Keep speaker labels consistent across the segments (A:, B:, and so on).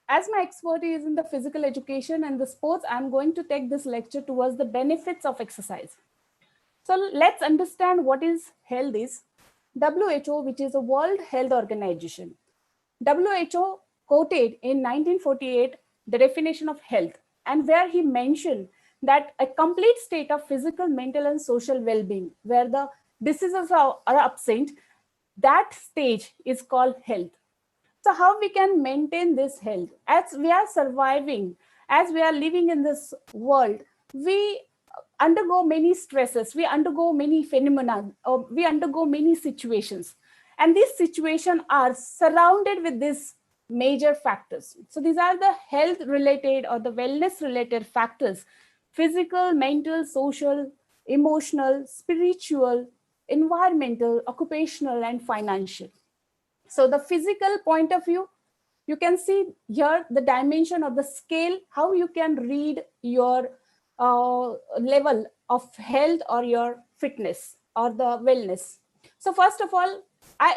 A: as my expertise is in the physical education and the sports, I'm going to take this lecture towards the benefits of exercise. So let's understand what is health is. WHO, which is a World Health Organization. WHO quoted in 1948 the definition of health, and where he mentioned that a complete state of physical, mental, and social well-being, where the diseases are absent, that stage is called health. So how we can maintain this health as we are surviving, as we are living in this world, we undergo many stresses, we undergo many phenomena, or we undergo many situations, and these situations are surrounded with these major factors. So these are the health related or the wellness related factors: physical, mental, social, emotional, spiritual, environmental, occupational, and financial. So the physical point of view, you can see here the dimension of the scale, how you can read your level of health or your fitness or the wellness. So first of all,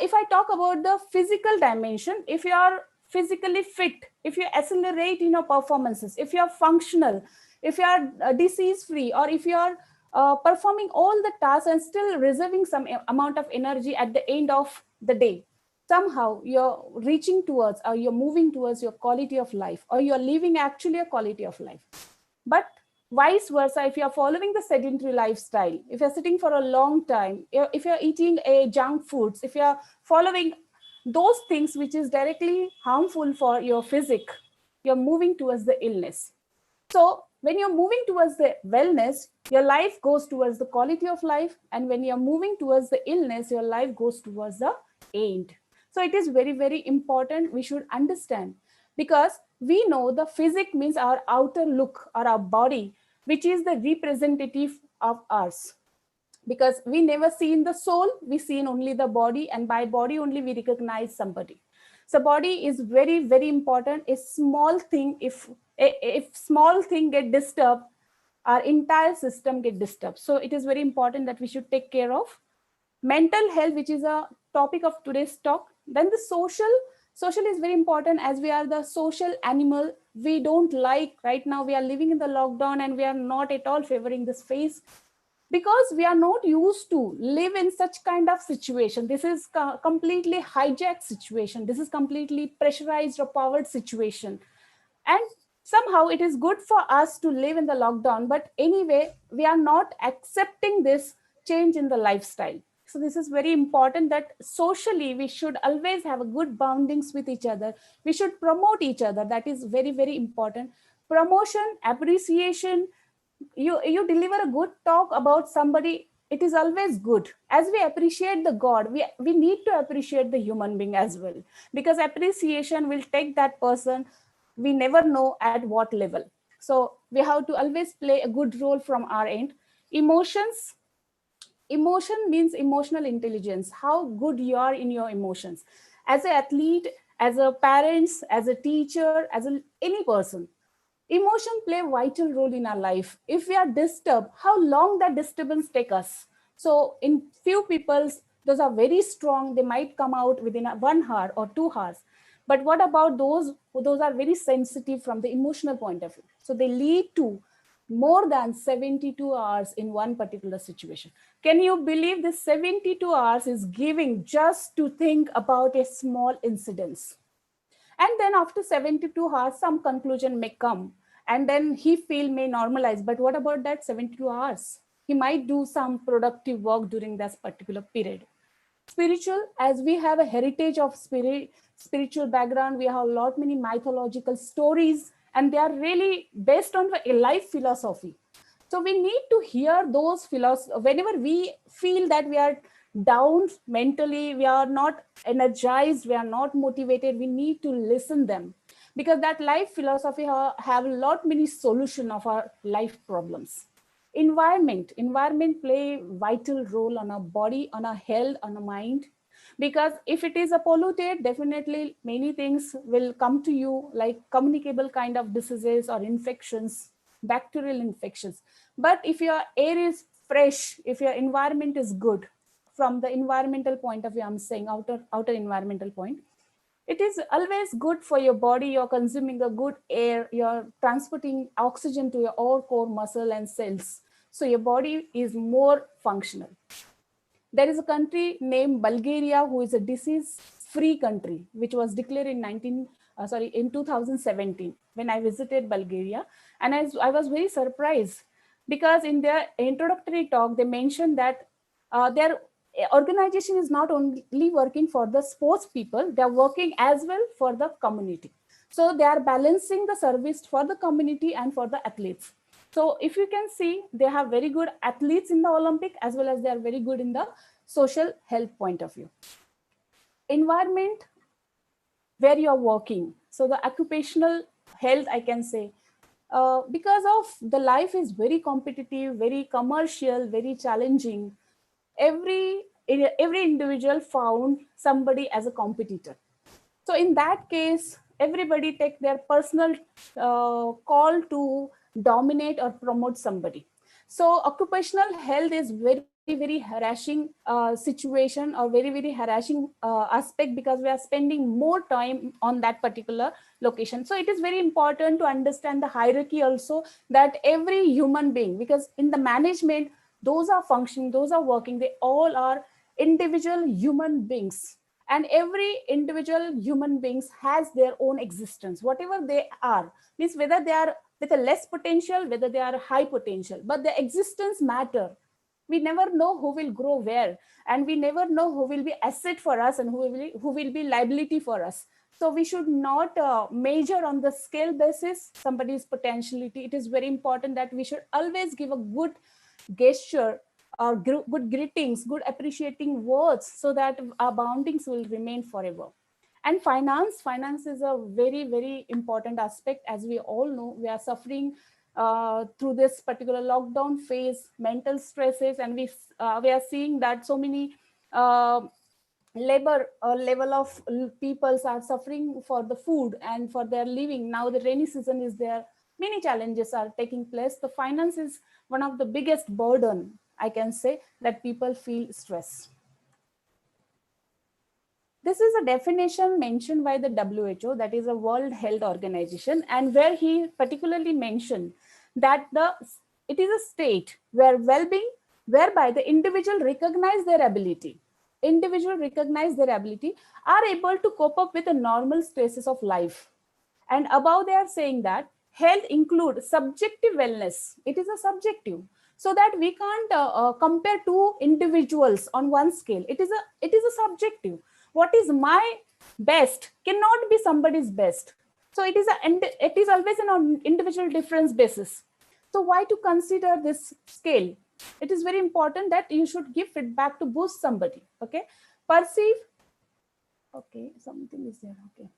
A: if I talk about the physical dimension, if you are physically fit, if you accelerate in your performances, if you are functional, if you are disease free, or if you are performing all the tasks and still reserving some amount of energy at the end of the day, somehow you're reaching towards or you're moving towards your quality of life, or you're living actually a quality of life. But vice versa, if you're following the sedentary lifestyle, if you're sitting for a long time, if you're eating a junk foods, if you're following those things which is directly harmful for your physique, you're moving towards the illness. So when you're moving towards the wellness, your life goes towards the quality of life. And when you're moving towards the illness, your life goes towards the end. So it is very, very important. We should understand, because we know the physique means our outer look or our body, which is the representative of us. Because we never see in the soul, we see in only the body, and by body only we recognize somebody. So body is very, very important. A small thing, if small thing get disturbed, our entire system get disturbed. So it is very important that we should take care of mental health, which is a topic of today's talk. Then the social is very important, as we are the social animal. We don't like, right now we are living in the lockdown and we are not at all favoring this phase, because we are not used to live in such kind of situation. This is completely hijacked situation, this is completely pressurized or powered situation. And somehow it is good for us to live in the lockdown, but anyway we are not accepting this change in the lifestyle. So this is very important, that socially we should always have a good boundings with each other. We should promote each other. That is very, very important. Promotion, appreciation. You deliver a good talk about somebody, it is always good. As we appreciate the god, we need to appreciate the human being as well, because appreciation will take that person, we never know at what level. So we have to always play a good role from our end. Emotions. Emotion means emotional intelligence, how good you are in your emotions. As an athlete, as a parents, as a teacher, any person, emotion play a vital role in our life. If we are disturbed, how long that disturbance take us? So in few people's, those are very strong, they might come out within 1 hour or 2 hours. But what about those are very sensitive from the emotional point of view? So they lead to more than 72 hours in one particular situation. Can you believe this 72 hours is giving just to think about a small incident? And then after 72 hours, some conclusion may come, and then he feel may normalize. But what about that 72 hours? He might do some productive work during this particular period. Spiritual, as we have a heritage of spiritual background, we have a lot many mythological stories, and they are really based on a life philosophy. So we need to hear those philosophy whenever we feel that we are down mentally, we are not energized, we are not motivated, we need to listen them, because that life philosophy have a lot many solution of our life problems. Environment play vital role on our body, on our health, on our mind, because if it is a polluted, definitely many things will come to you, like communicable kind of diseases or infections, bacterial infections. But if your air is fresh, if your environment is good, from the environmental point of view, I'm saying outer environmental point, It is always good for your body. You're consuming a good air, you're transporting oxygen to your all core muscle and cells. So your body is more functional. There is a country named Bulgaria who is a disease-free country, which was declared in 2017 when I visited Bulgaria. And I was very surprised because in their introductory talk, they mentioned that their organization is not only working for the sports people, they're working as well for the community. So they are balancing the service for the community and for the athletes. So if you can see, they have very good athletes in the Olympic as well as they are very good in the social health point of view. Environment where you are working. So the occupational health, I can say, because of the life is very competitive, very commercial, very challenging. Every individual found somebody as a competitor. So in that case, everybody take their personal call to dominate or promote somebody. So occupational health is very, very harassing situation or very, very harassing aspect because we are spending more time on that particular location. So it is very important to understand the hierarchy also, that every human being, because in the management, those are functioning, those are working, they all are individual human beings. And every individual human beings has their own existence, whatever they are, means whether they are with a less potential, whether they are high potential, but the existence matter. We never know who will grow where, and we never know who will be asset for us and who will be liability for us. So we should not measure on the scale basis somebody's potentiality. It is very important that we should always give a good gesture or good greetings, good appreciating words, so that our boundings will remain forever. And finance is a very, very important aspect. As we all know, we are suffering through this particular lockdown phase, mental stresses, and we are seeing that so many labor level of peoples are suffering for the food and for their living. Now the rainy season is there, many challenges are taking place. The finance is one of the biggest burden, I can say, that people feel stress. This is a definition mentioned by the WHO, that is a World Health Organization, and where he particularly mentioned that it is a state where well-being, whereby the individual recognize their ability, are able to cope up with the normal stresses of life. And above they are saying that health include subjective wellness. It is a subjective, so that we can't compare two individuals on one scale. It is a subjective. What is my best cannot be somebody's best. So it is always an individual difference basis. So why to consider this scale? It is very important that you should give feedback to boost somebody. Okay, perceive. Okay, something is there. Okay,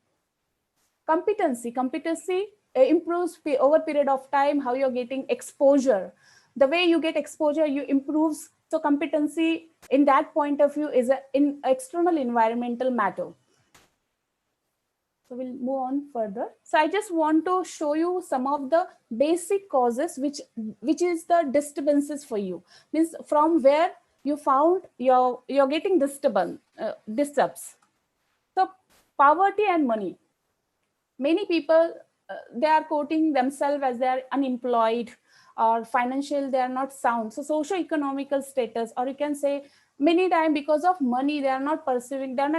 A: competency improves over period of time, how you're getting exposure. The way you get exposure, you improves. So competency in that point of view is in external environmental matter. So we'll move on further. So I just want to show you some of the basic causes which is the disturbances for you, means from where you found you're getting disturbs. So poverty and money. Many people, they are quoting themselves as they are unemployed or financial, they are not sound. So socio-economical status, or you can say many times because of money, they are not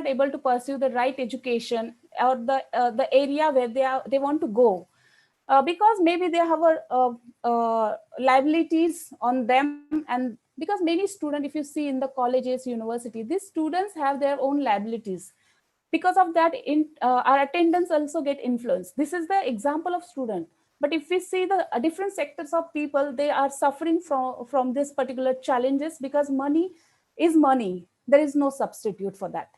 A: able to pursue the right education or the area where they want to go. Because maybe they have liabilities on them, and because many students, if you see in the colleges, university, these students have their own liabilities. Because of that, our attendance also get influenced. This is the example of student. But if we see the different sectors of people, they are suffering from this particular challenges, because money is money. There is no substitute for that.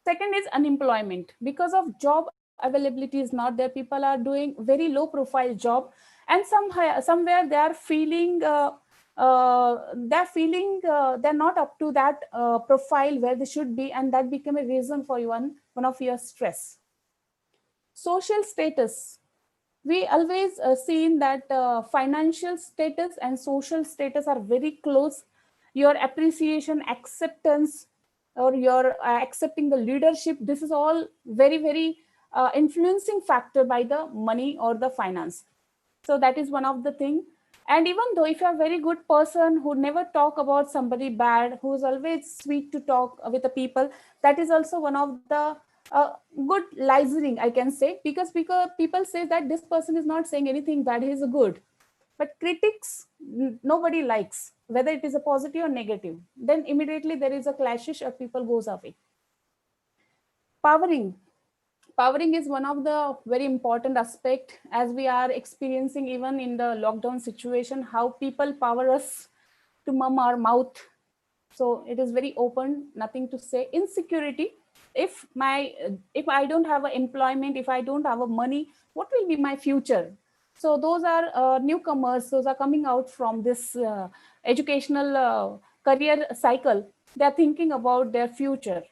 A: Second is unemployment. Because of job availability is not there, people are doing very low profile job, and somewhere they are feeling they're not up to that profile where they should be, and that become a reason for one of your stress. Social status. We always seen that financial status and social status are very close. Your appreciation, acceptance, or you're accepting the leadership. This is all very, very influencing factor by the money or the finance. So that is one of the thing. And even though if you're a very good person who never talk about somebody bad, who's always sweet to talk with the people, that is also one of the good licensing, I can say, because people say that this person is not saying anything bad, he's a good. But critics, nobody likes, whether it is a positive or negative. Then immediately there is a clashish or people goes away. Powering. Powering is one of the very important aspect, as we are experiencing even in the lockdown situation, how people power us to mum our mouth. So it is very open, nothing to say. Insecurity. If I don't have an employment, if I don't have a money, what will be my future? So those are newcomers, those are coming out from this educational career cycle. They're thinking about their future.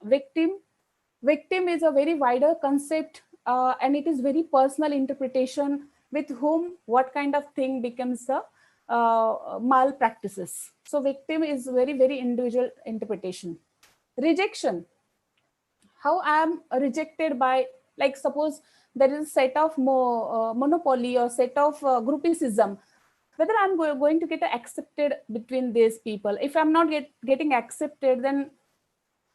A: Victim is a very wider concept, and it is very personal interpretation with whom what kind of thing becomes the malpractices. So victim is very, very individual interpretation. Rejection. How I am rejected by, like suppose there is a set of monopoly or set of groupism, whether I'm going to get accepted between these people. If I'm not getting accepted, then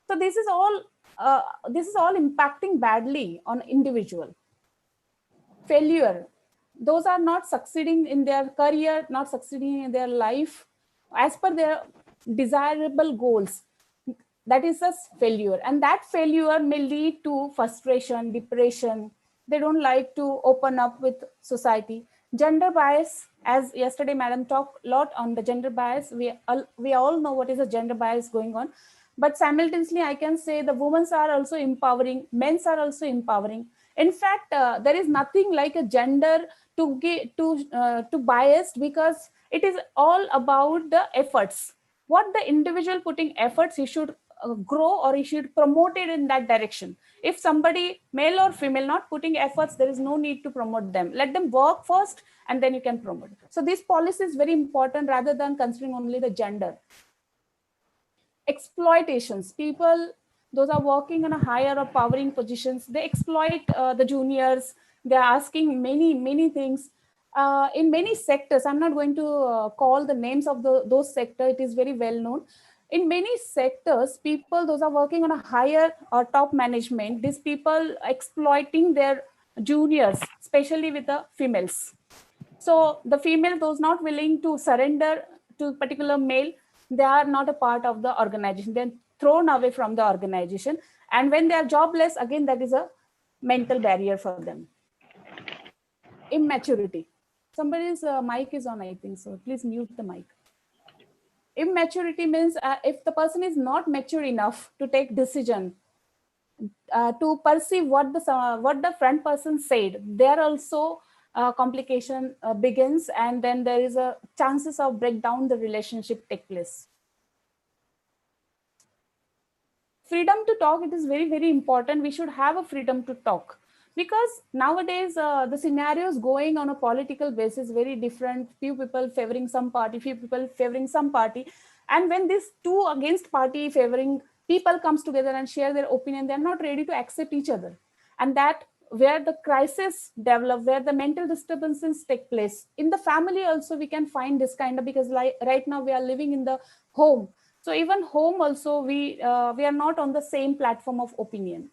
A: so this is all impacting badly on individual. Failure. Those are not succeeding in their career, not succeeding in their life as per their desirable goals. That is a failure. And that failure may lead to frustration, depression. They don't like to open up with society. Gender bias, as yesterday madam talked a lot on the gender bias. We all know what is a gender bias going on. But simultaneously, I can say the women are also empowering, men are also empowering. In fact, there is nothing like a gender to biased, because it is all about the efforts. What the individual putting efforts, he should grow or he should promote it in that direction. If somebody, male or female, not putting efforts, there is no need to promote them. Let them work first and then you can promote. So this policy is very important rather than considering only the gender. Exploitations. People, those are working on a higher or powering positions, they exploit the juniors. They're asking many things in many sectors. I'm not going to call the names of those sectors, it is very well known. In many sectors, people, those are working on a higher or top management, these people exploiting their juniors, especially with the females. So the female, those not willing to surrender to particular male, they are not a part of the organization. They're thrown away from the organization. And when they are jobless, again, that is a mental barrier for them. Immaturity. Somebody's mic is on, I think. So please mute the mic. Immaturity means if the person is not mature enough to take decision, to perceive what the front person said, there also complication begins, and then there is a chances of breakdown the relationship take place. Freedom to talk, it is very, very important. We should have a freedom to talk, because nowadays the scenarios going on a political basis very different. Few people favoring some party, few people favoring some party, and when these two against party favoring people comes together and share their opinion, they're not ready to accept each other. And that where the crisis develop, where the mental disturbances take place. In the family also we can find this kind of, because like right now we are living in the home. So even home also we are not on the same platform of opinion.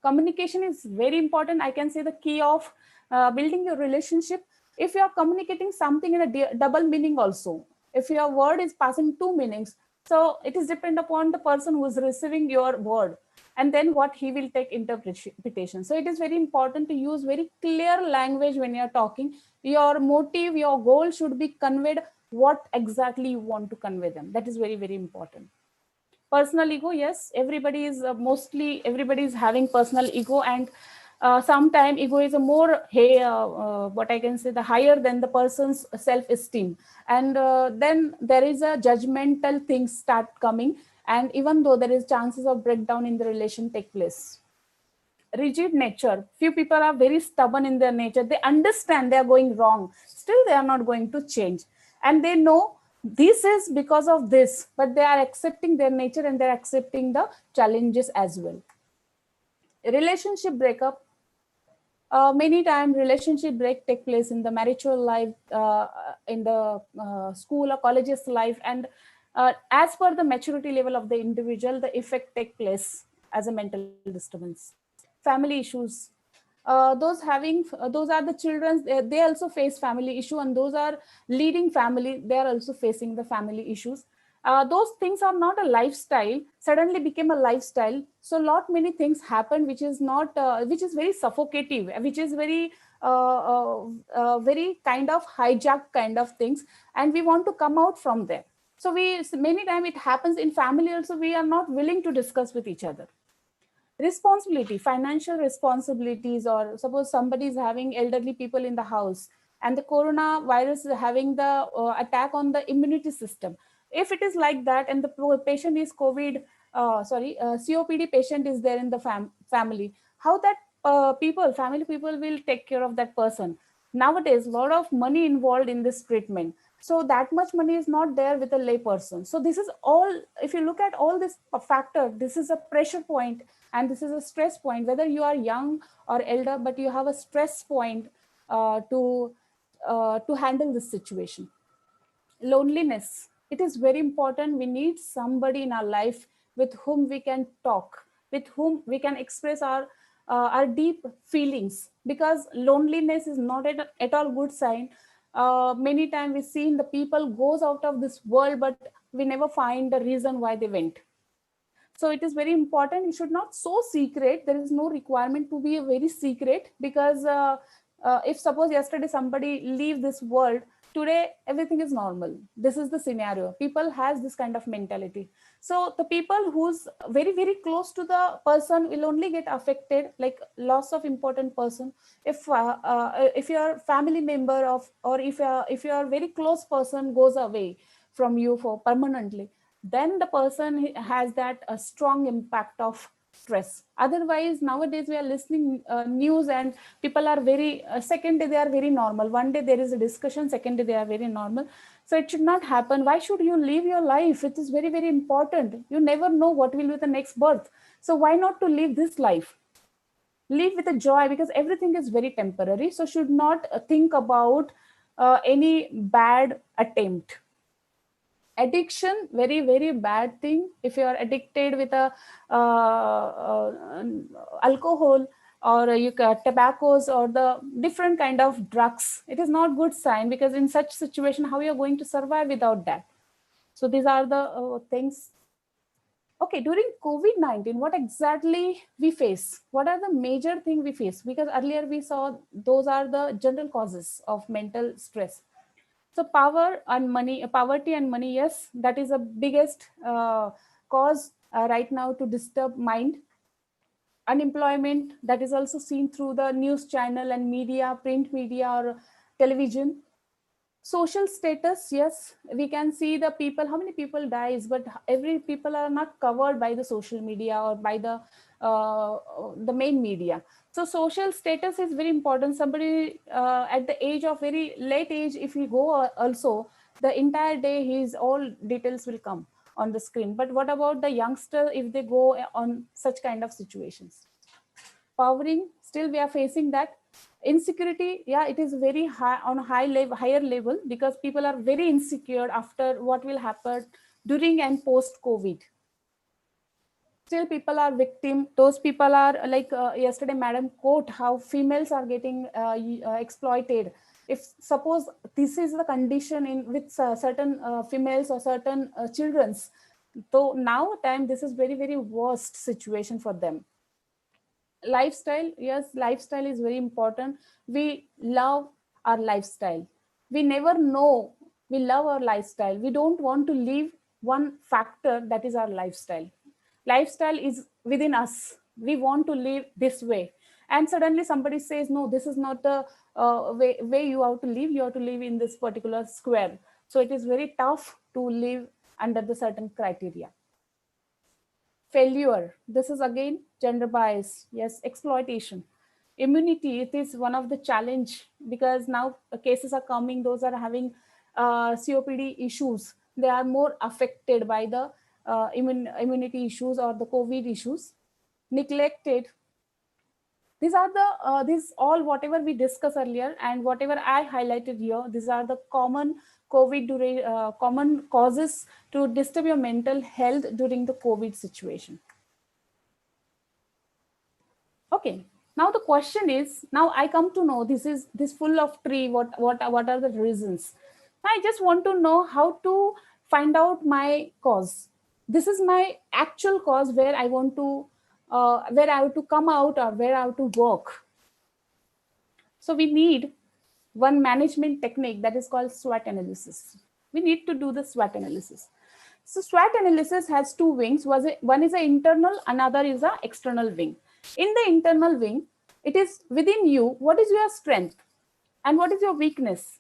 A: Communication is very important. I can say the key of building your relationship. If you are communicating something in a double meaning also, if your word is passing two meanings, so it is depend upon the person who is receiving your word, and then what he will take interpretation. So it is very important to use very clear language when you are talking. Your motive, your goal should be conveyed what exactly you want to convey them. That is very, very important. Personal ego, yes, everybody is mostly everybody is having personal ego, and sometimes ego is a more what I can say, the higher than the person's self-esteem, and then there is a judgmental things start coming, and even though there is chances of breakdown in the relation take place. Rigid nature, few people are very stubborn in their nature. They understand they are going wrong, still they are not going to change, and they know This is because of this, but they are accepting their nature and they're accepting the challenges as well. Relationship breakup. Many times relationship break take place in the marital life, in the school or colleges life, and as per the maturity level of the individual, the effect take place as a mental disturbance. Family issues. Those are the children, they also face family issue, and those are leading family, they are also facing the family issues. Those things are not a lifestyle, suddenly became a lifestyle, so lot many things happen which is not which is very suffocative, which is very kind of hijack kind of things, and we want to come out from there. So we, many time it happens in family also, we are not willing to discuss with each other. Responsibility, financial responsibilities, or suppose somebody is having elderly people in the house and the coronavirus is having the attack on the immunity system. If it is like that and the patient is COVID, COPD patient is there in the family, how that family people will take care of that person? Nowadays, a lot of money involved in this treatment. So that much money is not there with a lay person. So this is all, if you look at all this factor, this is a pressure point and this is a stress point, whether you are young or elder, but you have a stress point to handle this situation. Loneliness, it is very important, we need somebody in our life with whom we can talk, with whom we can express our deep feelings, because loneliness is not at all good sign. Many times we see the people goes out of this world, but we never find the reason why they went. So it is very important, you should not so secret, there is no requirement to be a very secret, because if suppose yesterday somebody leave this world, today everything is normal, this is the scenario, people has this kind of mentality. So the people who's very very close to the person will only get affected, like loss of important person. If your family member of, or if your very close person goes away from you for permanently, then the person has that a strong impact of stress. Otherwise, nowadays we are listening news and people are very second day they are very normal, one day there is a discussion, second day they are very normal. So it should not happen. Why should you live your life? It is very very important, you never know what will be the next birth. So why not to live this life, live with a joy, because everything is very temporary. So should not think about any bad attempt. Addiction, very very bad thing. If you are addicted with a alcohol, or you got tobaccos or the different kind of drugs, it is not good sign, because in such situation how you are going to survive without that? So these are the things. Okay, during COVID-19, what exactly we face? What are the major thing we face? Because earlier we saw those are the general causes of mental stress. So poverty and money, yes, that is the biggest cause right now to disturb mind. Unemployment, that is also seen through the news channel and media, print media or television. Social status, yes, we can see the people, how many people dies, but every people are not covered by the social media or by the main media. So social status is very important. Somebody at the age of very late age, if we go also, the entire day his all details will come on the screen. But what about the youngster if they go on such kind of situations? Powering, still we are facing that. Insecurity, yeah, it is very high, on a higher level, because people are very insecure after what will happen during and post COVID. Still people are victim, those people are like yesterday madam quote how females are getting exploited. If suppose this is the condition in with certain females or certain children's, so now time this is very very worst situation for them. Lifestyle, yes, lifestyle is very important. We love our lifestyle, we never know, we love our lifestyle, we don't want to leave one factor, that is our lifestyle. Lifestyle is within us, we want to live this way, and suddenly somebody says no, this is not the way you have to live, you have to live in this particular square. So it is very tough to live under the certain criteria. Failure, this is again gender bias, yes. Exploitation. Immunity, it is one of the challenge, because now cases are coming, those are having COPD issues, they are more affected by the immunity issues or the COVID issues. Neglected. These are the these all whatever we discussed earlier and whatever I highlighted here. These are the common common causes to disturb your mental health during the COVID situation. Okay. Now the question is, now I come to know this full of tree. What are the reasons? I just want to know how to find out my cause. This is my actual cause where I want to where I have to come out or where I have to work. So we need one management technique that is called SWOT analysis. We need to do the SWOT analysis. So SWOT analysis has two wings. One is an internal, another is an external wing. In the internal wing, it is within you, what is your strength and what is your weakness?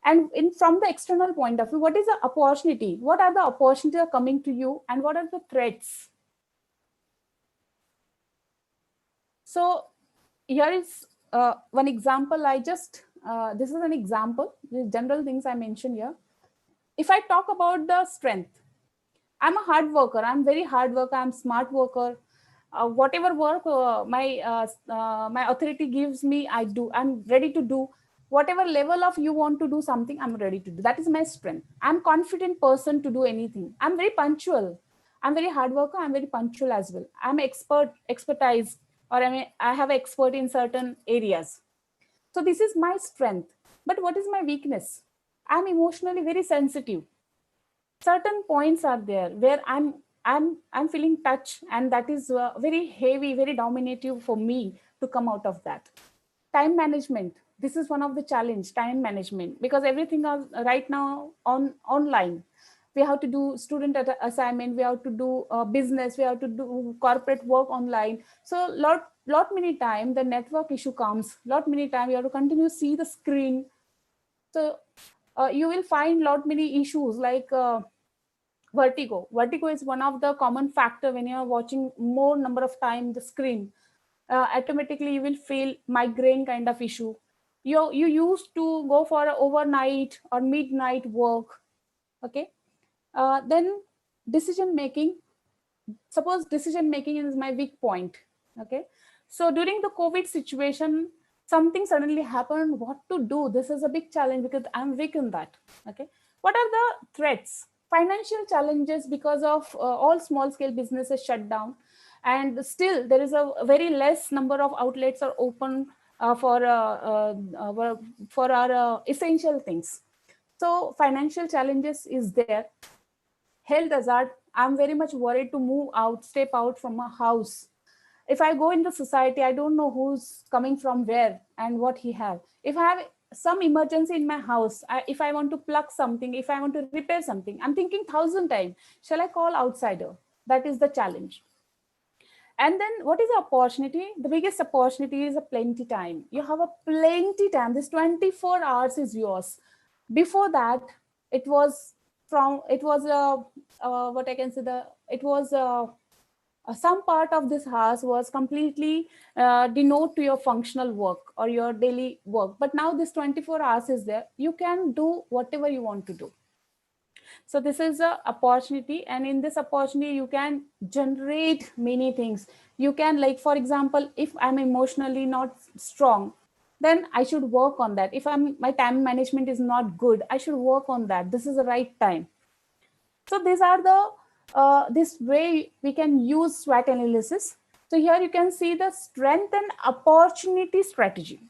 A: And from the external point of view, what is the opportunity? What are the opportunities coming to you and what are the threats? So here is one example. This is an example, the general things I mentioned here. If I talk about the strength, I'm a hard worker. I'm very hard worker. I'm smart worker. Whatever work my authority gives me, I do. I'm ready to do. Whatever level of you want to do something, I'm ready to do. That is my strength. I'm confident person to do anything. I'm very punctual. I'm very hard worker. I'm very punctual as well. I'm expertise, or I have expert in certain areas. So this is my strength. But what is my weakness? I'm emotionally very sensitive. Certain points are there where I'm feeling touch, and that is very heavy, very dominative for me to come out of that. Time management. This is one of the challenge, time management, because everything is right now online. We have to do student assignment, we have to do business, we have to do corporate work online. So lot many time the network issue comes, lot many time you have to continue see the screen. So you will find lot many issues like vertigo is one of the common factor when you are watching more number of time the screen. Automatically you will feel migraine kind of issue. You used to go for a overnight or midnight work. Okay. Then decision making. Suppose decision making is my weak point. Okay. So during the COVID situation, something suddenly happened. What to do? This is a big challenge because I'm weak in that. Okay. What are the threats? Financial challenges because of all small scale businesses shut down, and still there is a very less number of outlets are open for our essential things. So financial challenges is there. Health hazard. I'm very much worried to move out, step out from a house. If I go in the society, I don't know who's coming from where and what he have. If I have some emergency in my house, if I want to plug something, if I want to repair something, I'm thinking 1,000 times, shall I call outsider? That is the challenge. And then what is the opportunity? The biggest opportunity is a plenty time. You have a plenty time. This 24 hours is yours. Before that, it was what I can say, some part of this house was completely denote to your functional work or your daily work. But now this 24 hours is there. You can do whatever you want to do. So this is a opportunity, and in this opportunity you can generate many things. You can, like for example, if I'm emotionally not strong, then I should work on that. If my time management is not good, I should work on that. This is the right time. So these are the this way we can use SWOT analysis. So here you can see the strength and opportunity strategy.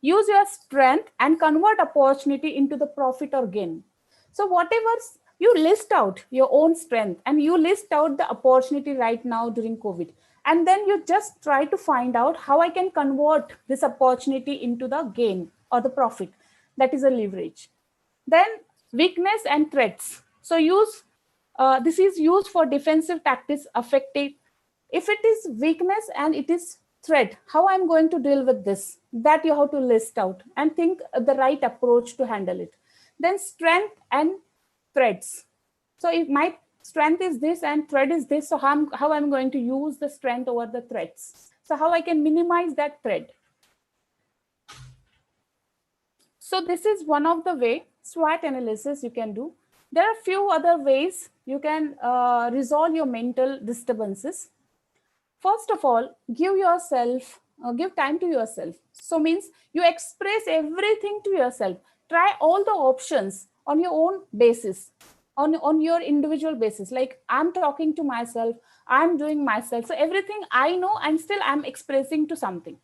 A: Use your strength and convert opportunity into the profit or gain. So whatever you list out your own strength and you list out the opportunity right now during COVID, and then you just try to find out how I can convert this opportunity into the gain or the profit. That is a leverage. Then weakness and threats. So this is used for defensive tactics affected. If it is weakness and it is threat, how I'm going to deal with this, that you have to list out and think the right approach to handle it. Then strength and threats. So if my strength is this and threat is this, so how I'm going to use the strength over the threats. So how I can minimize that threat. So this is one of the way SWOT analysis you can do. There are few other ways you can resolve your mental disturbances. First of all, give time to yourself. So means you express everything to yourself. Try all the options on your own basis, on your individual basis. Like I'm talking to myself, I'm doing myself. So everything I know, and still I'm expressing to something.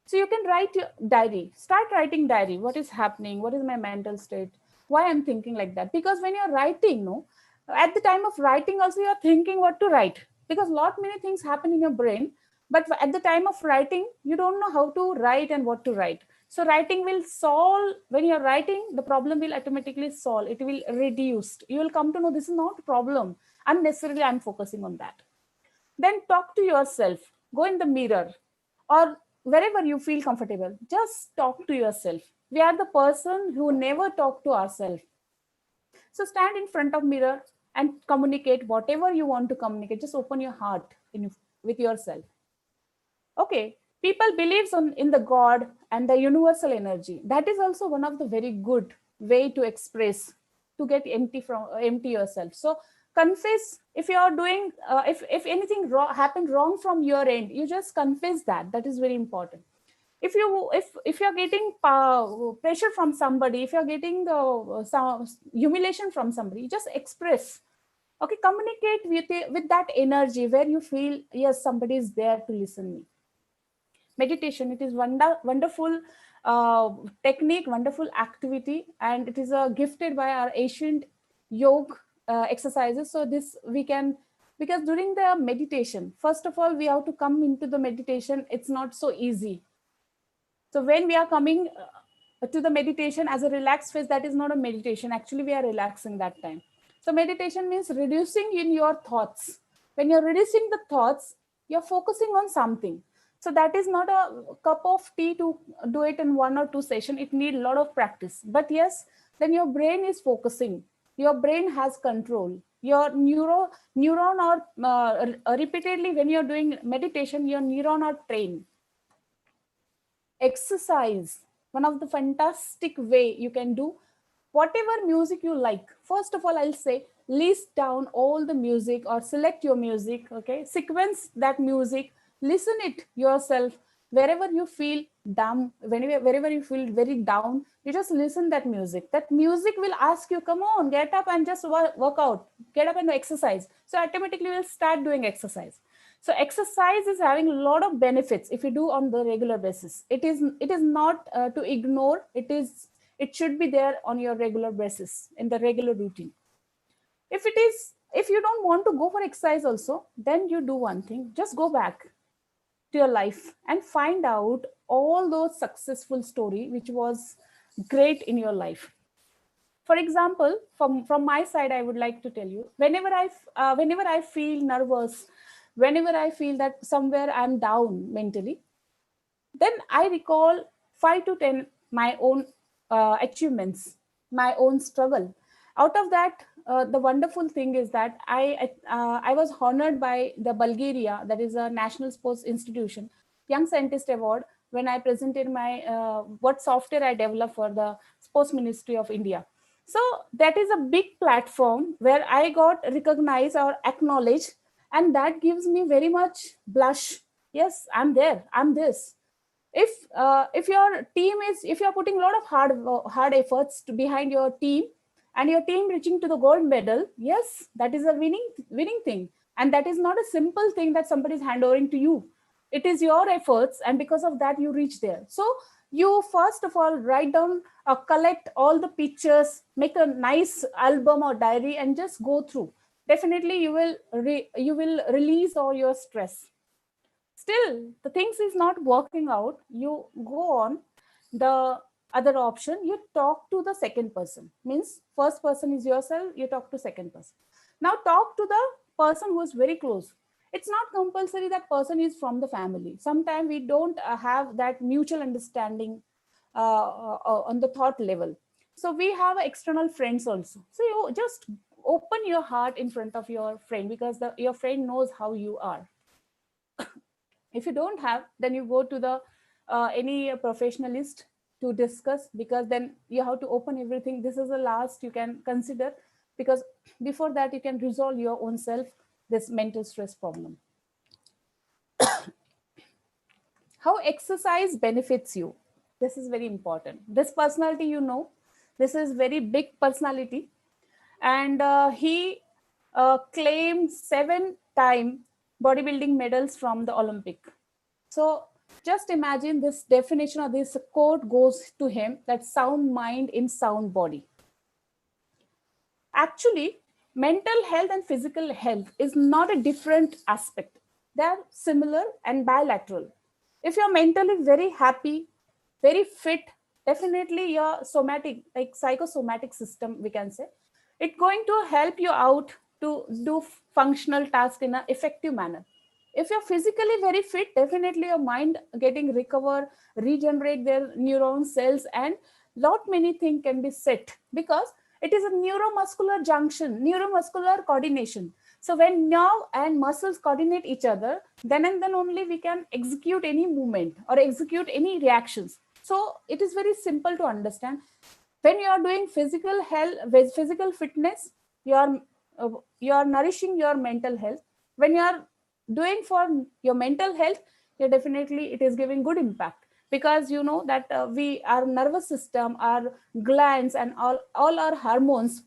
A: So you can write your diary. Start writing diary. What is happening? What is my mental state? Why I'm thinking like that? Because when you're writing, no, at the time of writing also you're thinking what to write, because lot many things happen in your brain. But at the time of writing, you don't know how to write and what to write. So writing will solve, when you're writing, the problem will automatically solve. It will reduce. You will come to know this is not a problem. Unnecessarily, I'm focusing on that. Then talk to yourself. Go in the mirror or wherever you feel comfortable. Just talk to yourself. We are the person who never talk to ourselves. So stand in front of mirror and communicate whatever you want to communicate. Just open your heart with yourself. Okay, people believes in the God and the universal energy. That is also one of the very good way to express, to get empty yourself. So confess if you are doing if anything happened wrong from your end, you just confess that. That is very important. If you're getting pressure from somebody, if you're getting the some humiliation from somebody, just express. Okay, communicate with that energy where you feel yes, somebody is there to listen me. Meditation, it is wonderful technique, wonderful activity, and it is gifted by our ancient yoga exercises. So this we can, because during the meditation, first of all we have to come into the meditation. It's not so easy. So when we are coming to the meditation as a relaxed phase, that is not a meditation. Actually, we are relaxing that time. So meditation means reducing in your thoughts. When you're reducing the thoughts, you're focusing on something. So that is not a cup of tea to do it in 1 or 2 sessions. It needs a lot of practice. But yes, then your brain is focusing. Your brain has control. Your neuron are repeatedly, when you're doing meditation, your neuron are trained. Exercise, one of the fantastic way you can do. Whatever music you like, first of all I'll say list down all the music or select your music. Okay, sequence that music, listen it yourself. Wherever you feel down, wherever you feel very down, you just listen that music. That music will ask you, come on, get up and just work out, get up and exercise. So automatically you'll start doing exercise. So exercise is having a lot of benefits if you do on the regular basis. It is not to ignore. It should be there on your regular basis in the regular routine. If you don't want to go for exercise also, then you do one thing. Just go back to your life and find out all those successful story which was great in your life. For example, from my side, I would like to tell you, whenever I feel nervous, whenever I feel that somewhere I'm down mentally, then I recall 5 to 10 my own achievements, my own struggle. Out of that, the wonderful thing is that I was honored by the Bulgaria, that is a national sports institution, Young Scientist Award, when I presented my what software I developed for the Sports Ministry of India. So that is a big platform where I got recognized or acknowledged, and that gives me very much blush. Yes, I'm there. I'm this. If your team is, if you're putting a lot of hard efforts behind your team, and your team reaching to the gold medal, yes, that is a winning thing. And that is not a simple thing that somebody is handovering to you. It is your efforts, and because of that you reach there. So you first of all write down, collect all the pictures, make a nice album or diary, and just go through. Definitely you will release all your stress. Still the things is not working out, you go on the other option. You talk to the second person. Means first person is yourself, you talk to second person. Now talk to the person who is very close. It's not compulsory that person is from the family. Sometimes we don't have that mutual understanding on the thought level. So we have external friends also. So you just open your heart in front of your friend, because your friend knows how you are. If you don't have, then you go to the any professionalist, to discuss, because then you have to open everything. This is the last you can consider, because before that you can resolve your own self this mental stress problem. How exercise benefits you. This is very important. This personality, this is very big personality, and he claimed 7-time bodybuilding medals from the Olympic. So just imagine this definition, or this quote goes to him, that sound mind in sound body. Actually, mental health and physical health is not a different aspect. They are similar and bilateral. If you're mentally very happy, very fit, definitely your somatic, like psychosomatic system, we can say, it's going to help you out to do functional tasks in an effective manner. If you're physically very fit, definitely your mind getting recover, regenerate their neuron cells, and lot many things can be set, because it is a neuromuscular junction, neuromuscular coordination. So when nerve and muscles coordinate each other, then and then only we can execute any movement or execute any reactions. So it is very simple to understand. When you are doing physical health, with physical fitness, you are nourishing your mental health. When you are doing for your mental health, you definitely it is giving good impact, because you know that we our nervous system, our glands, and all our hormones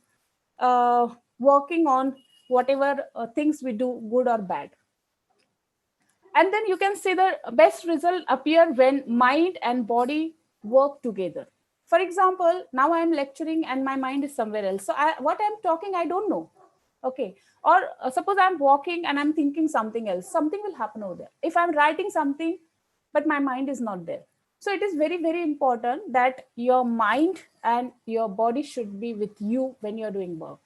A: working on whatever things we do, good or bad. And then you can see the best result appear when mind and body work together. For example, now I am lecturing and my mind is somewhere else, so what I'm talking I don't know. Okay. Or suppose I'm walking and I'm thinking something else, something will happen over there. If I'm writing something but my mind is not there, so it is very very important that your mind and your body should be with you when you're doing work.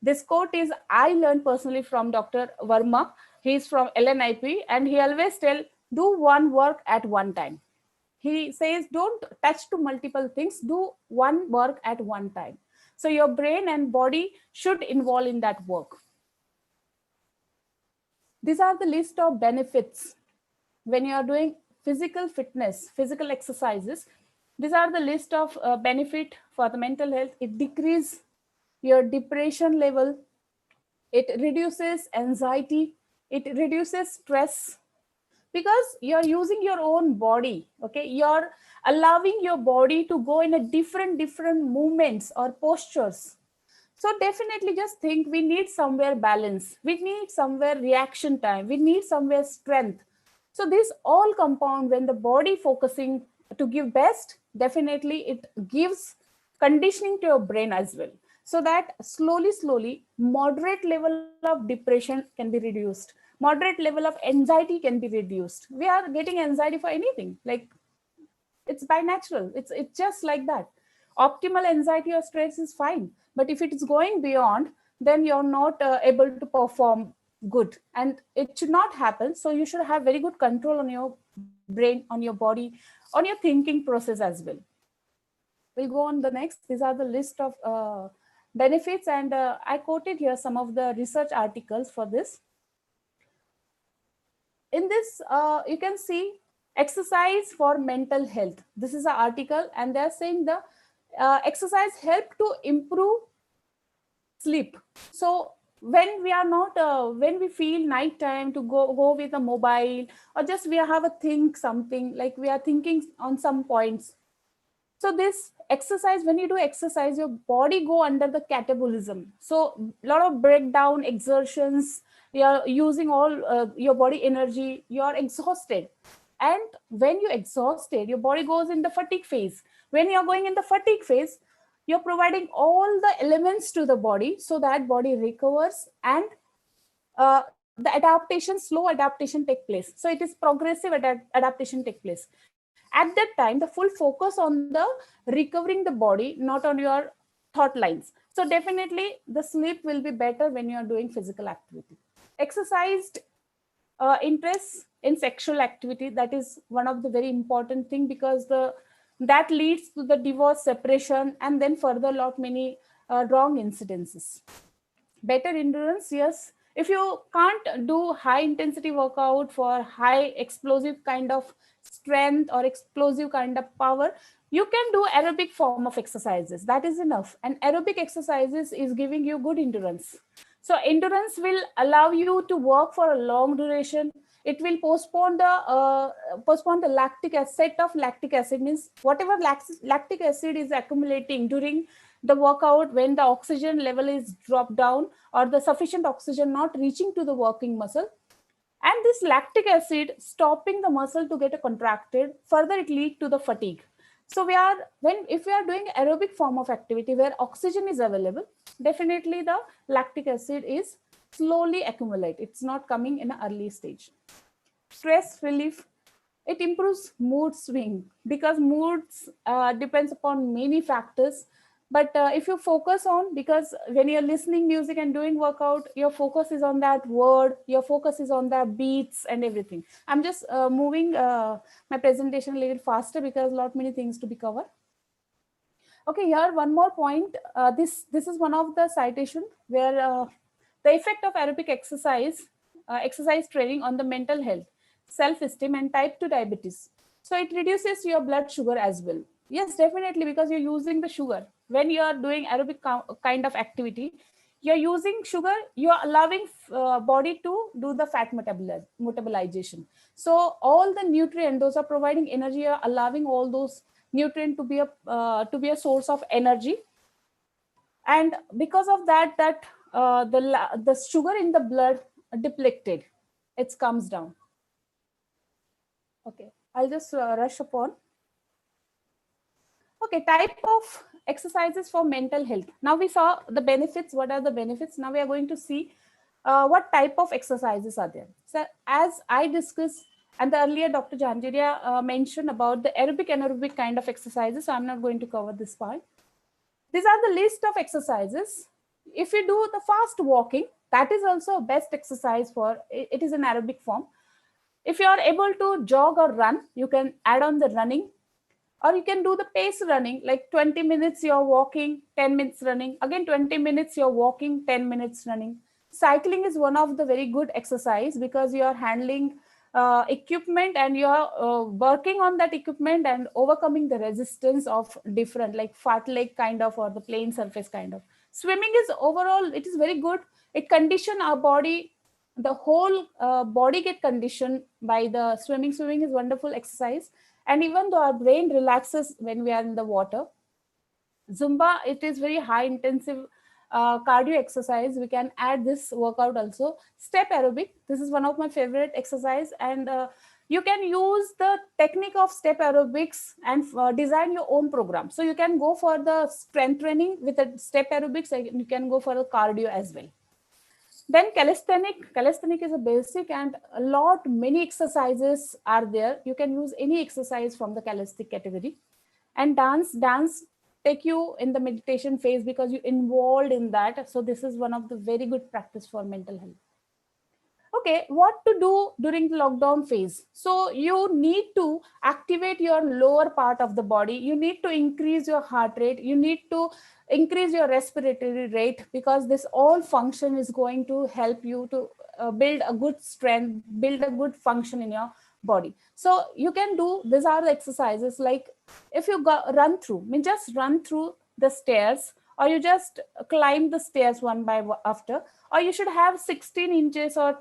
A: This quote is I learned personally from Dr. Verma. He's from LNIP, and he always tell, do one work at one time. He says, don't touch to multiple things, do one work at one time. So your brain and body should involve in that work. These are the list of benefits when you are doing physical fitness, physical exercises. These are the list of benefit for the mental health. It decreases your depression level, it reduces anxiety, it reduces stress, because you're using your own body. Okay, you're allowing your body to go in a different movements or postures. So definitely just think, we need somewhere balance, we need somewhere reaction time, we need somewhere strength. So this all compound when the body focusing to give best, definitely it gives conditioning to your brain as well, so that slowly moderate level of depression can be reduced, moderate level of anxiety can be reduced. We are getting anxiety for anything, like it's by natural, it's just like that. Optimal anxiety or stress is fine, but if it is going beyond, then you're not able to perform good, and it should not happen. So you should have very good control on your brain, on your body, on your thinking process as well. We'll go on the next. These are the list of benefits, and I quoted here some of the research articles for this. In this, you can see exercise for mental health. This is an article, and they're saying the exercise help to improve sleep. So when we are not, when we feel nighttime to go with a mobile, or just we have a think something, like we are thinking on some points. So this exercise, when you do exercise, your body go under the catabolism. So a lot of breakdown, exertions, you're using all your body energy, you're exhausted. And when you're exhausted, your body goes in the fatigue phase. When you're going in the fatigue phase, you're providing all the elements to the body so that body recovers, and the adaptation, slow adaptation take place. So it is progressive adaptation take place. At that time, the full focus on the recovering the body, not on your thought lines. So definitely the sleep will be better when you are doing physical activity. Exercised interest in sexual activity, that is one of the very important thing, because that leads to the divorce, separation, and then further lot many wrong incidences. Better endurance, yes, If you can't do high intensity workout for high explosive kind of strength or explosive kind of power, you can do aerobic form of exercises. That is enough. And aerobic exercises is giving you good endurance. So endurance will allow you to work for a long duration. It will postpone the lactic acid. Set of lactic acid means whatever lactic acid is accumulating during the workout, when the oxygen level is dropped down or the sufficient oxygen not reaching to the working muscle, and this lactic acid stopping the muscle to get contracted, further it lead to the fatigue. So if we are doing aerobic form of activity where oxygen is available, definitely the lactic acid is slowly accumulate. It's not coming in an early stage. Stress relief, it improves mood swing because moods depends upon many factors. But if you focus on, because when you're listening music and doing workout, your focus is on that word, your focus is on the beats and everything. I'm just moving my presentation a little faster because a lot many things to be covered. Okay, here one more point. This is one of the citation where the effect of aerobic exercise training on the mental health, self-esteem, and type 2 diabetes. So it reduces your blood sugar as well. Yes, definitely, because you're using the sugar. When you are doing aerobic kind of activity, you're using sugar, you're allowing body to do the fat metabolization. So all the nutrients, those are providing energy, you're allowing all those nutrient to be a source of energy. And because of that the sugar in the blood depleted, it comes down. Okay, I'll just rush upon. Okay, type of exercises for mental health. Now we saw the benefits. What are the benefits? Now we are going to see what type of exercises are there. So as I discussed, and the earlier Dr. Janjiria mentioned about the aerobic anaerobic kind of exercises, so I'm not going to cover this part. These are the list of exercises. If you do the fast walking, that is also best exercise for it is an aerobic form. If you are able to jog or run, you can add on the running, or you can do the pace running, like 20 minutes you're walking, 10 minutes running, again 20 minutes you're walking, 10 minutes running. Cycling is one of the very good exercise because you are handling equipment and you are working on that equipment and overcoming the resistance of different, like fartlek kind of or the plain surface kind of. Swimming is overall, it is very good. It condition our body, the whole body get conditioned by the swimming. Swimming is wonderful exercise. And even though our brain relaxes when we are in the water. Zumba, it is very high intensive cardio exercise. We can add this workout also. Step aerobic, this is one of my favorite exercise. And you can use the technique of step aerobics and design your own program. So you can go for the strength training with a step aerobics, and you can go for the cardio as well. Then calisthenic is a basic, and many exercises are there. You can use any exercise from the calisthenic category. And dance take you in the meditation phase because you involved in that. So this is one of the very good practice for mental health. Okay, what to do during the lockdown phase? So you need to activate your lower part of the body. You need to increase your heart rate. You need to increase your respiratory rate, because this all function is going to help you to build a good strength, build a good function in your body. So you can do, these are the exercises, like if you run through, just run through the stairs, or you just climb the stairs one by after, or you should have 16 inches or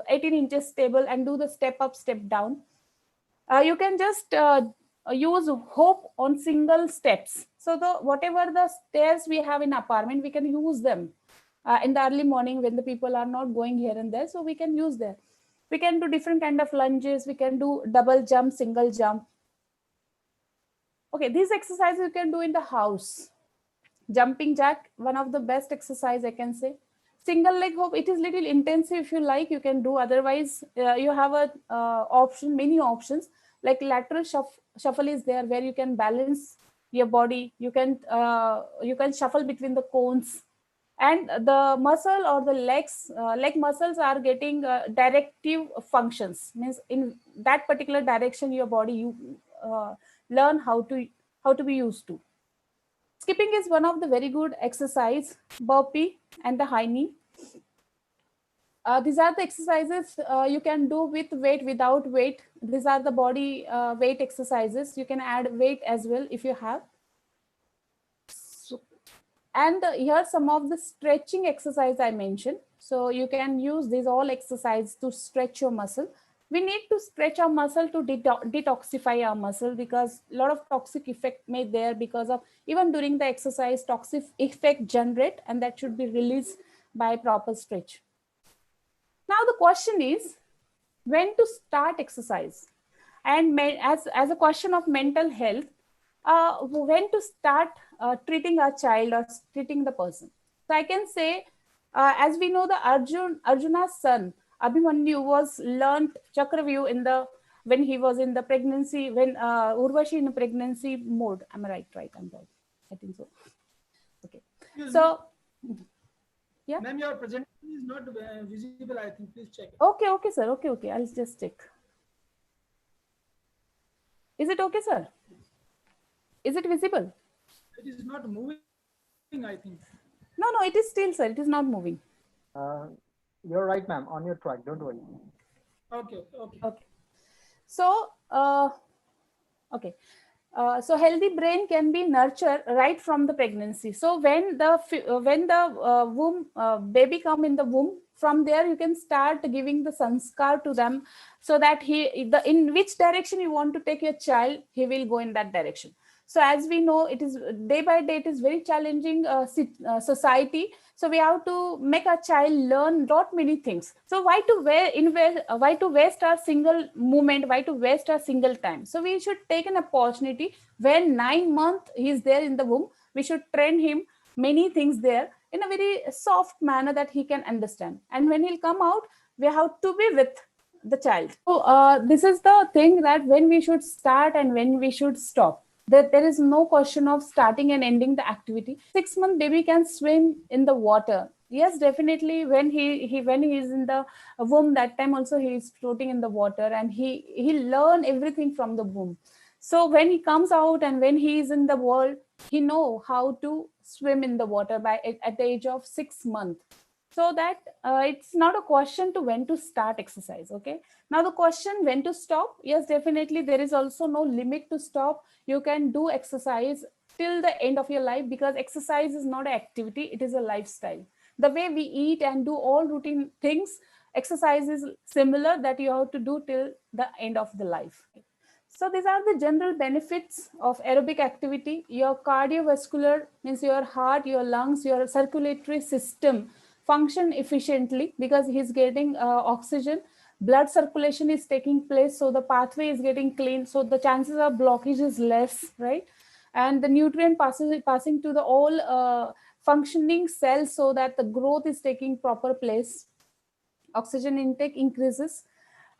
A: 18 inches stable and do the step up, step down. You can just use hope on single steps. So whatever the stairs we have in apartment, we can use them in the early morning when the people are not going here and there. So we can use them. We can do different kind of lunges. We can do double jump, single jump. Okay, these exercises you can do in the house. Jumping jack, one of the best exercise I can say. Single leg hop, it is little intensive. If you like, you can do. Otherwise, you have a many options, like lateral shuffle is there, where you can balance your body. You can shuffle between the cones, and the muscle or the leg muscles are getting directive functions. Means in that particular direction, your body you learn how to be used to. Skipping is one of the very good exercise, burpee and the high knee. These are the exercises you can do with weight, without weight. These are the body weight exercises. You can add weight as well if you have. So, and here are some of the stretching exercise I mentioned. So you can use these all exercise to stretch your muscle. We need to stretch our muscle to detoxify our muscle, because a lot of toxic effect made there because of, even during the exercise, toxic effect generate, and that should be released by proper stretch. Now the question is when to start exercise, and as a question of mental health, when to start treating a child or treating the person. So I can say, as we know, the Arjuna's son Abhimanyu was learned Chakravyuh in the, when he was in the pregnancy, when Urvashi in the pregnancy mode. Am I right? Right, I'm right. I think so. Okay. So, yeah.
B: Ma'am, your presentation is not visible, I think. Please check.
A: Okay, sir. Okay. I'll just check. Is it okay, sir? Is it visible?
B: It is not moving, I think.
A: No, it is still, sir. It is not moving.
C: You're right, ma'am. On your track. Don't worry.
B: Okay.
A: So, so healthy brain can be nurtured right from the pregnancy. So when the womb baby come in the womb, from there you can start giving the sanskar to them, so that in which direction you want to take your child, he will go in that direction. So as we know, it is day by day, it is very challenging society. So we have to make our child learn lot many things. So why to waste our single moment? Why to waste our single time? So we should take an opportunity when 9 months he is there in the womb. We should train him many things there in a very soft manner that he can understand. And when he'll come out, we have to be with the child. So this is the thing, that when we should start and when we should stop. There is no question of starting and ending the activity. 6-month baby can swim in the water. Yes, definitely. When he is in the womb, that time also he is floating in the water, and he learn everything from the womb. So when he comes out and when he is in the world, he know how to swim in the water at the age of 6 months. So that it's not a question to when to start exercise. Okay. Now the question when to stop. Yes, definitely. There is also no limit to stop. You can do exercise till the end of your life, because exercise is not an activity. It is a lifestyle. The way we eat and do all routine things, exercise is similar, that you have to do till the end of the life. So these are the general benefits of aerobic activity. Your cardiovascular, means your heart, your lungs, your circulatory system function efficiently, because he's getting oxygen. Blood circulation is taking place, so the pathway is getting clean, so the chances of blockage is less, right? And the nutrient passing to the all functioning cells, so that the growth is taking proper place. Oxygen intake increases.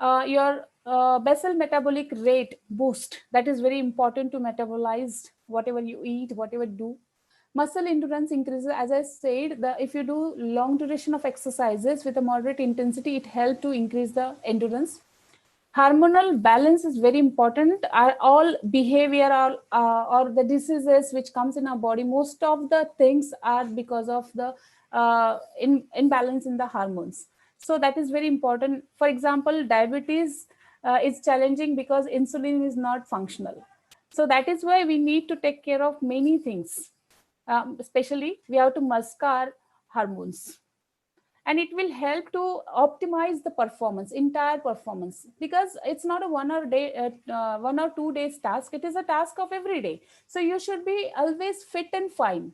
A: Your basal metabolic rate boost. That is very important to metabolize whatever you eat, whatever you do. Muscle endurance increases. As I said, if you do long duration of exercises with a moderate intensity, it helps to increase the endurance. Hormonal balance is very important. All behavioral or the diseases which comes in our body, most of the things are because of the imbalance in the hormones. So that is very important. For example, diabetes is challenging because insulin is not functional. So that is why we need to take care of many things. Especially we have to mask our hormones, and it will help to optimize the entire performance, because it's not a 1 or 2 days task. It is a task of every day. So you should be always fit and fine.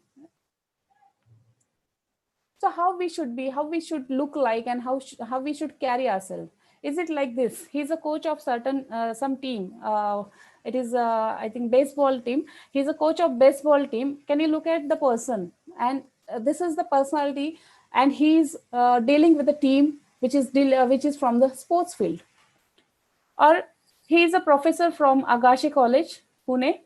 A: So how we should look like, and how we should carry ourselves. Is it like this? He's a coach of some team. It is I think baseball team. He's a coach of baseball team. Can you look at the person? And this is the personality, and he's dealing with a team which is from the sports field. Or he is a professor from Agashi College, Pune.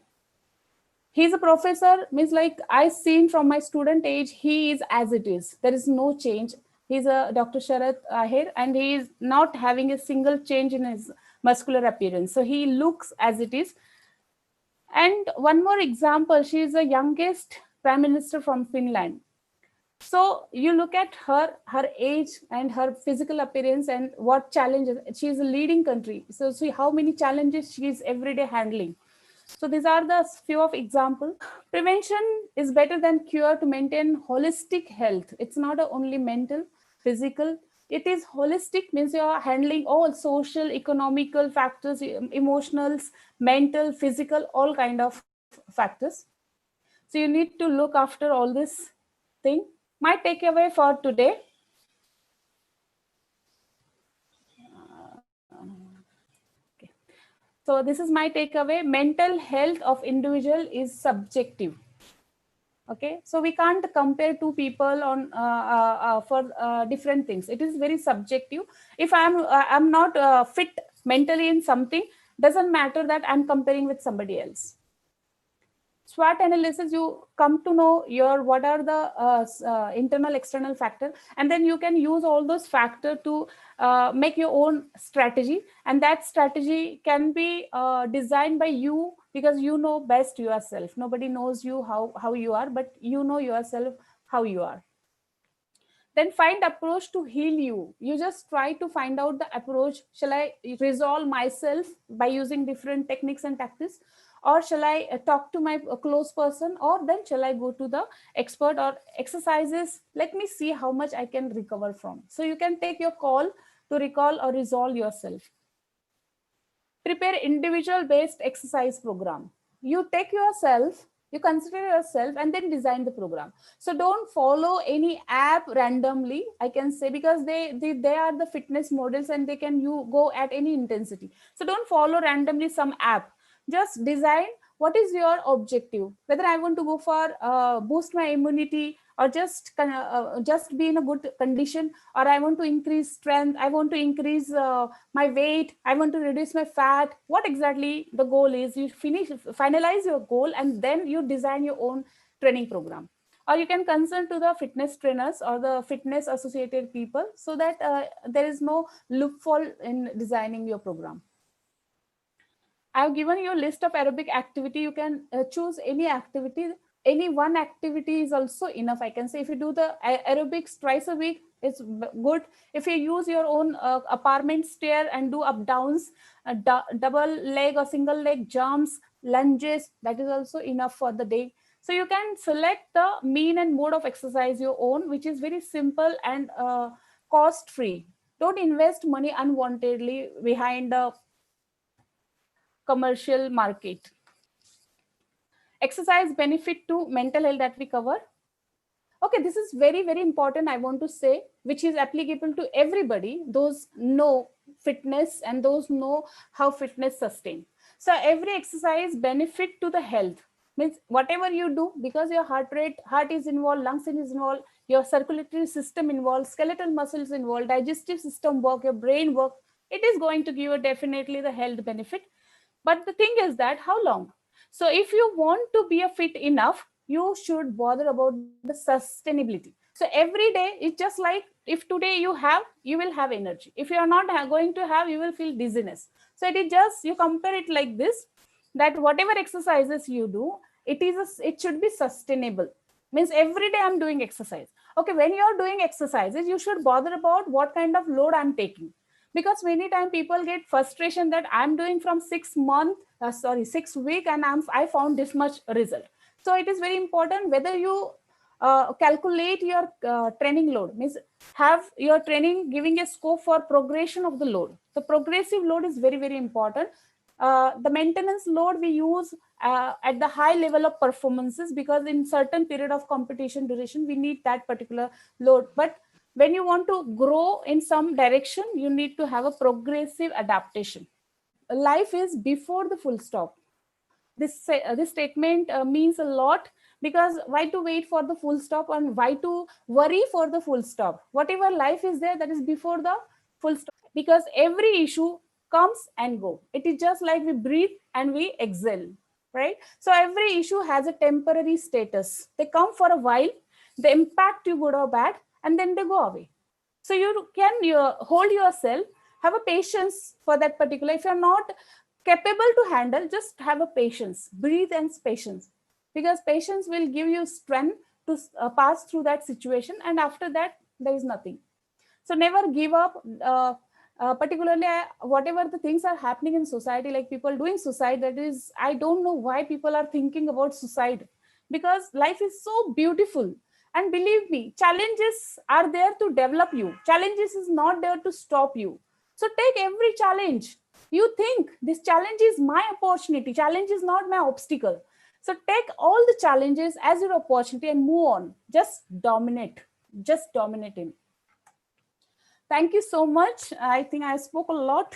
A: He's a professor, means like I seen from my student age, he is as it is. There is no change. He's a Dr. Sharath Ahir, and he is not having a single change in his muscular appearance. So he looks as it is. And one more example, she is the youngest prime minister from Finland. So you look at her age and her physical appearance and what challenges. She is a leading country. So see how many challenges she is every day handling. So these are the few of examples. Prevention is better than cure to maintain holistic health. It's not only mental, physical. It is holistic, means you are handling all social, economical factors, emotionals, mental, physical, all kind of factors. So you need to look after all this thing. My takeaway for today. Okay. So this is my takeaway. Mental health of individual is subjective. Okay, so we can't compare two people on for different things. It is very subjective. If I'm not fit mentally in something, doesn't matter that I'm comparing with somebody else. SWOT analysis, you come to know your what are the internal external factor, and then you can use all those factors to make your own strategy, and that strategy can be designed by you, because you know best yourself. Nobody knows you how you are, but you know yourself how you are. Then find approach to heal you. You just try to find out the approach. Shall I resolve myself by using different techniques and tactics, or shall I talk to my close person, or then shall I go to the expert, or exercises, let me see how much I can recover from. So you can take your call to recall or resolve yourself. Prepare individual based exercise program. You take yourself, you consider yourself, and then design the program. So don't follow any app randomly, I can say, because they are the fitness models and they can you go at any intensity. So don't follow randomly some app. Just design what is your objective, whether I want to go for boost my immunity, or just be in a good condition, or I want to increase strength, I want to increase my weight, I want to reduce my fat. What exactly the goal is, you finalize your goal, and then you design your own training program. Or you can consult to the fitness trainers or the fitness associated people, so that there is no loophole in designing your program. I've given you a list of aerobic activity. You can choose any activity. Any one activity is also enough, I can say. If you do the aerobics twice a week, it's good. If you use your own apartment stair and do up downs, double leg or single leg jumps, lunges, that is also enough for the day. So you can select the mean and mode of exercise your own, which is very simple and cost free. Don't invest money unwantedly behind the commercial market. Exercise benefit to mental health that we cover. Okay, this is very, very important, I want to say, which is applicable to everybody, those know fitness and those know how fitness sustain. So every exercise benefit to the health, means whatever you do, because your heart is involved, lungs is involved, your circulatory system involved, skeletal muscles involved, digestive system work, your brain work, it is going to give you definitely the health benefit. But the thing is that how long? So if you want to be a fit enough, you should bother about the sustainability. So every day, it's just like, if today you have, you will have energy. If you are not going to have, you will feel dizziness. So it is just, you compare it like this, that whatever exercises you do, it should be sustainable. Means every day I'm doing exercise. Okay, when you're doing exercises, you should bother about what kind of load I'm taking, because many times people get frustration that I'm doing from 6 week, and I found this much result. So it is very important whether you calculate your training load, means have your training giving a scope for progression of the load. The progressive load is very, very important. The maintenance load we use at the high level of performances, because in certain period of competition duration we need that particular load. But when you want to grow in some direction, you need to have a progressive adaptation. Life is before the full stop. This statement means a lot, because why to wait for the full stop, and why to worry for the full stop? Whatever life is there, that is before the full stop, because every issue comes and go. It is just like we breathe and we exhale, right? So every issue has a temporary status. They come for a while, they impact you good or bad, and then they go away. So you can hold yourself, have a patience for that particular. If you're not capable to handle, just have a patience, breathe and patience, because patience will give you strength to pass through that situation, and after that there is nothing. So never give up. Particularly whatever the things are happening in society, like people doing suicide, that is, I don't know why people are thinking about suicide, because life is so beautiful. And believe me, challenges are there to develop you. Challenges is not there to stop you. So take every challenge. You think this challenge is my opportunity, challenge is not my obstacle. So take all the challenges as your opportunity and move on. Just dominate. Just dominate him. Thank you so much. I think I spoke a lot.